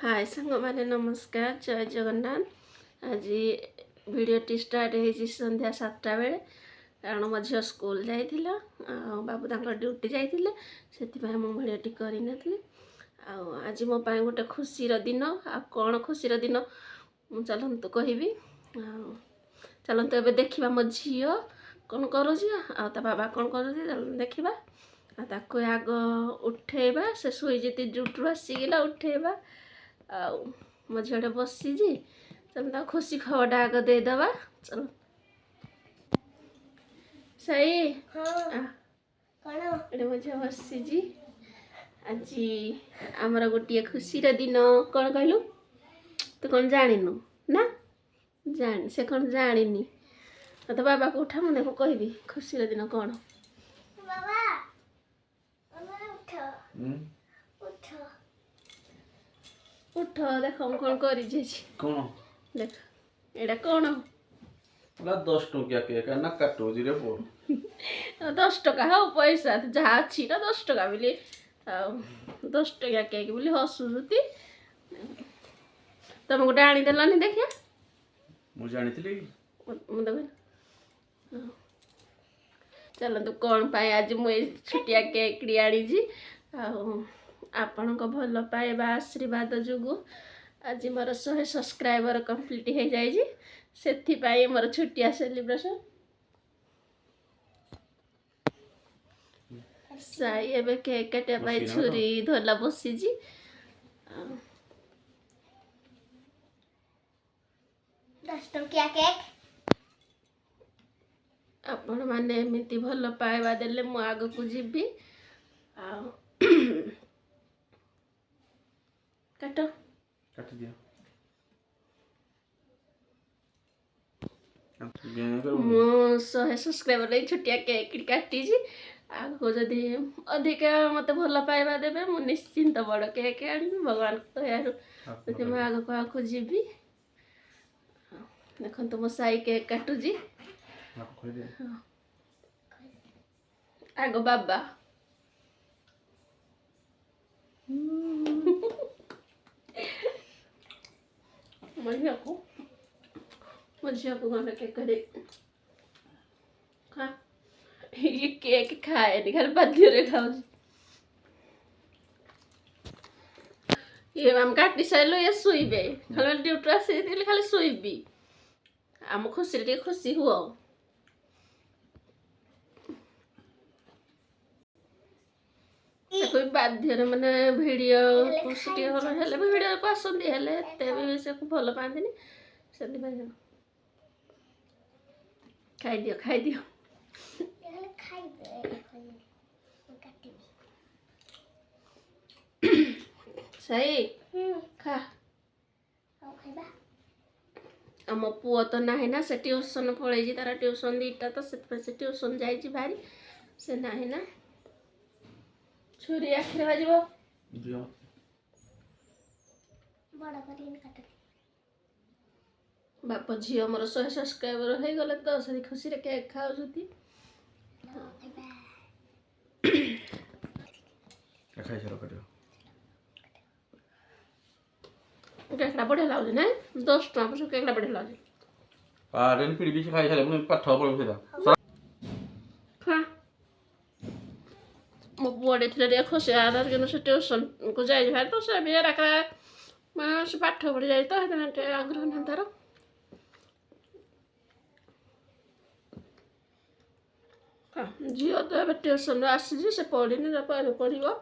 हाय सांग मैंने नमस्कार जय जगन्नाथ। आज वीडियोटी स्टार्ट हो संध्या 7टा बेले कारण मो झील स्कूल जाइला बाबू तांकर ड्यूटी जाइले से मो भिडियोटी करनी। आज मो पाई गोटे खुशीर दिन आ कौन खुशीर दिन चलतु कहबी। चलतु ए देखा मो झी कौन कर बाबा कौन कर देखा ताको आग उठेबा से शुईजी जुटू आसिकला उठेबा मो झीटे बसी चल खुशी खबरटा आग देदबा। चलो सही मो झी बसी आज आमर गोटे खुशीर दिन कौन कहलु तू कौन जानिनु ना जान से कौन जानी तो बाबा को उठा मुझे कहबी खुशीर दिन कौन उठ देख कौन कर देख एटा कौन 10 टंकिया केक ना काटो रे पो 10 टका हो पैसा जहाँ अच्छी ना 10 टका बोली 10 टकिया केक बोली हसुती तुम गोटे आनीदेलनि देखिए मुझे जानी चलतु कौन पाए आज मुझे छुटिया केक आनी आपण भल पाइबा आशीर्वाद जो आज मोर 100 सब्सक्राइबर कंप्लीट हो जाए से मोर छुटिया सेलिब्रेशन साई एबे केक काटिया छुरी धोला बसी 10 टंकिया केक आपण माने एमती भल पाइबा देले मु आग को जीवी काट काट दिया मु 100 सब्सक्राइबर छुटिया केक काटी आगो जदि अधिक मत भल पाइबा देबे मु निश्चिंत बड़ केक आनी भगवान दयारु मु आग को आग जीवी। देखो मो साई केक काटुजी आगो बाबा मझिया को गाना केक करे खा ये केक खाए नहीं खाली बाध्य रे खाऊ ये हम काटी साइलो ये सुईबे खाली ड्यूटी आसी खाली सुईबी आम खुशी टे खुशी हुआ कोई बाध्य माने वीडियो खुशी टे हेले वीडियो को आसंदी हेले एते भी से भल पांदिनी से खाई दियो सही खा आम पुओ तो ना ना से ट्यूशन पलैजी तार ट्यूशन 2टा तो से ट्यूशन जाइए भारी से ना ना छुरी आखिरे बाजिबो बाप झील मोर 100 सब्सक्राइबर हो गले तो से खुशी रे केक खाउछती खाई चलो करियो केकड़ा बढ़िया लागे ना 10 टका पर केकड़ा बढ़िया लागे रेन पीड़ी भी खाई चले मुझे पाठ पड़ सेदा खा मो बुआडे थिले रे खुशी आदा के से ट्यूशन को जाई भाई तो से भी रखा मां से पाठ पड़ जाई तो हेते आग्रह न तारो झील तो ए ट्यूशन आसी से पढ़ी नहीं पढ़ो